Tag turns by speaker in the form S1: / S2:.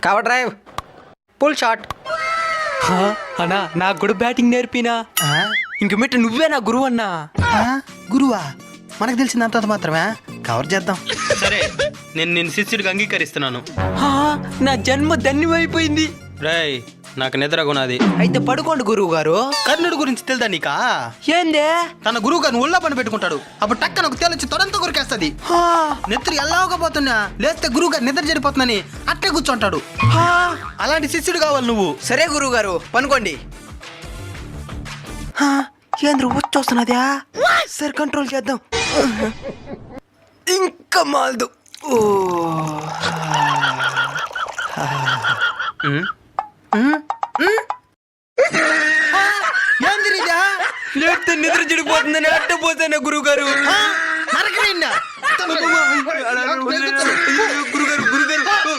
S1: Cover drive, pull shot.
S2: అన్నా నాకు కూడా బ్యాటింగ్ నేర్పినా. ఇంక మిట్ట నువ్వే నా గురువు అన్నా.
S3: గురువా? మనకు తెలిసినంత మాత్రమే. కవర్ చేద్దాం.
S4: సరే, నేను నిన్ను శిష్యుడికి అంగీకరిస్తున్నాను.
S2: నా జన్మ ధన్యమైపోయింది.
S4: రేయ్, నాకు నిద్ర కొనాది.
S2: అయితే పడుకోండి గురువు గారు.
S3: కర్ణుడి గురించి తెలుదా నీకా?
S2: ఏందే?
S3: తన గురువు గారిని ఒళ్ళో పని పెట్టుకుంటాడు. అప్పుడు టక్కన ఒక తేలొచ్చి తొడంతో కొరికేస్తుంది. నెత్తురు ఎల్లాకపోతున్నా లేస్తే గురువు గారు నిద్ర చెడిపోతుందని అట్టే కూర్చుంటాడు. అలాంటి శిష్యుడు కావాలి నువ్వు.
S2: సరే గురువు గారు, పనుకోండి. ఏంద్ర వచ్చొస్తున్నదా? సరే కంట్రోల్ చేద్దాం. ఇంకా మాల్దు. లేకపోతే నిద్ర చెడిపోతుందని అట్ట పోతానే గురువు గారు.
S3: నరకలేండా?
S2: గురుగారు గురుగారు